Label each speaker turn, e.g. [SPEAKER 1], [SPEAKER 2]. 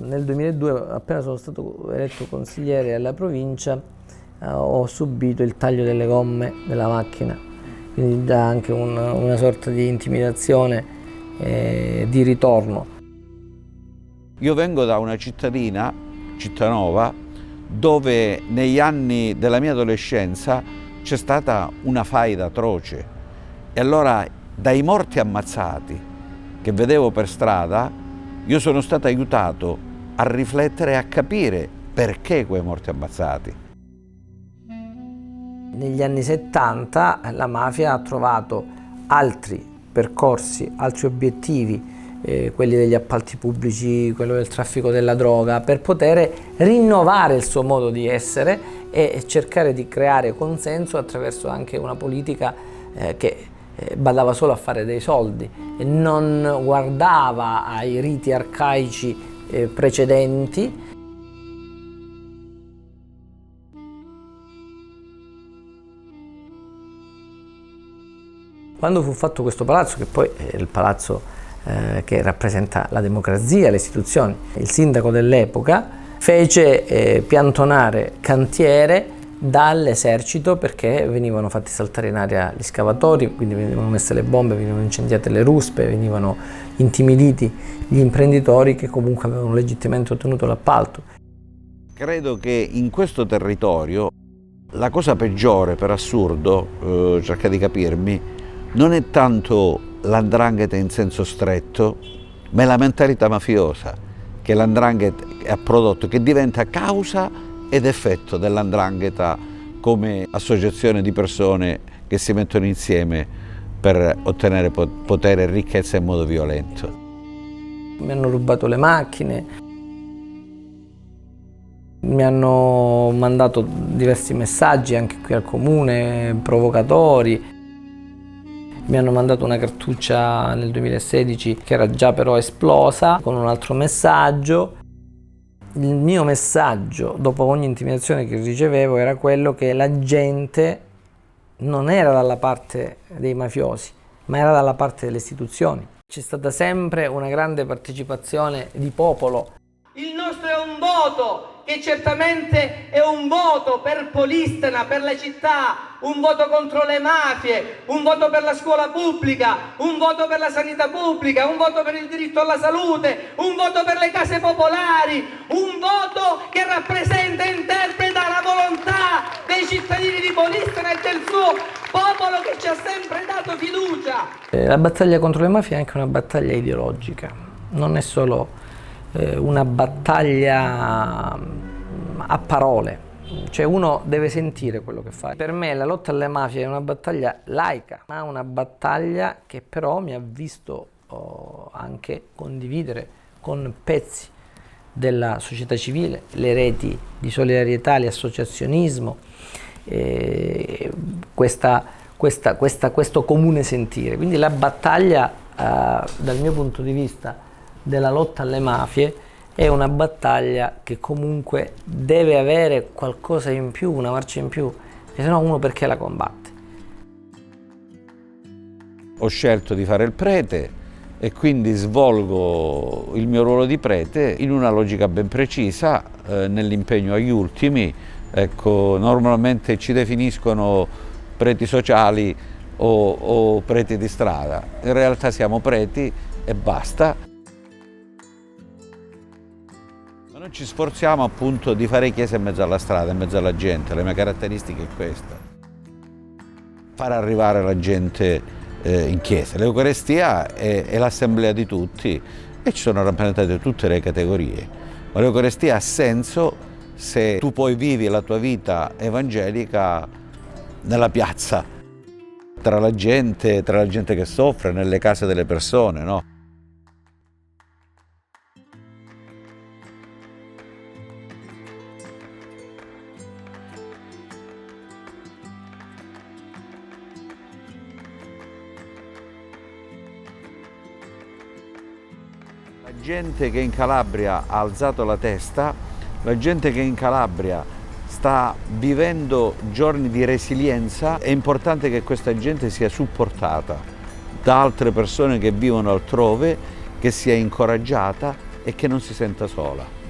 [SPEAKER 1] Nel 2002, appena sono stato eletto consigliere alla provincia, ho subito il taglio delle gomme della macchina, quindi già anche una sorta di intimidazione di ritorno.
[SPEAKER 2] Io vengo da una cittadina, Cittanova, dove negli anni della mia adolescenza c'è stata una faida atroce. E allora, dai morti ammazzati che vedevo per strada, io sono stato aiutato a riflettere e a capire perché quei morti ammazzati.
[SPEAKER 1] Negli anni 70 la mafia ha trovato altri percorsi, altri obiettivi, quelli degli appalti pubblici, quello del traffico della droga, per poter rinnovare il suo modo di essere e cercare di creare consenso attraverso anche una politica che badava solo a fare dei soldi e non guardava ai riti arcaici precedenti. Quando fu fatto questo palazzo, che poi è il palazzo che rappresenta la democrazia, le istituzioni, il sindaco dell'epoca fece piantonare cantiere dall'esercito perché venivano fatti saltare in aria gli scavatori, quindi venivano messe le bombe, venivano incendiate le ruspe, venivano intimiditi gli imprenditori che comunque avevano legittimamente ottenuto l'appalto.
[SPEAKER 2] Credo che in questo territorio la cosa peggiore, per assurdo, cerca di capirmi, non è tanto l''ndrangheta in senso stretto, ma è la mentalità mafiosa che l''ndrangheta ha prodotto, che diventa causa ed effetto dell''ndrangheta come associazione di persone che si mettono insieme per ottenere potere e ricchezza in modo violento.
[SPEAKER 1] Mi hanno rubato le macchine, mi hanno mandato diversi messaggi anche qui al comune, provocatori. Mi hanno mandato una cartuccia nel 2016 che era già però esplosa con un altro messaggio. Il mio messaggio dopo ogni intimidazione che ricevevo era quello che la gente non era dalla parte dei mafiosi, ma era dalla parte delle istituzioni. C'è stata sempre una grande partecipazione di popolo.
[SPEAKER 3] Il nostro è un voto che certamente è un voto per Polistena, per la città, un voto contro le mafie, un voto per la scuola pubblica, un voto per la sanità pubblica, un voto per il diritto alla salute, un voto per le case popolari, un voto che rappresenta e interpreta la volontà dei cittadini di Polistena e del suo popolo che ci ha sempre dato fiducia.
[SPEAKER 1] La battaglia contro le mafie è anche una battaglia ideologica, non è solo una battaglia a parole, cioè uno deve sentire quello che fa. Per me la lotta alle mafie è una battaglia laica, ma una battaglia che però mi ha visto anche condividere con pezzi della società civile, le reti di solidarietà, l'associazionismo, questo comune sentire. Quindi la battaglia dal mio punto di vista della lotta alle mafie è una battaglia che comunque deve avere qualcosa in più, una marcia in più, perché sennò uno perché la combatte?
[SPEAKER 2] Ho scelto di fare il prete e quindi svolgo il mio ruolo di prete in una logica ben precisa, nell'impegno agli ultimi. Ecco, normalmente ci definiscono preti sociali o preti di strada, in realtà siamo preti e basta. Noi ci sforziamo appunto di fare chiesa in mezzo alla strada, in mezzo alla gente. La mia caratteristica è questa: far arrivare la gente in chiesa. L'Eucaristia è l'assemblea di tutti e ci sono rappresentate tutte le categorie, ma l'Eucaristia ha senso se tu poi vivi la tua vita evangelica nella piazza, tra la gente che soffre, nelle case delle persone, no? La gente che in Calabria ha alzato la testa, la gente che in Calabria sta vivendo giorni di resilienza, è importante che questa gente sia supportata da altre persone che vivono altrove, che sia incoraggiata e che non si senta sola.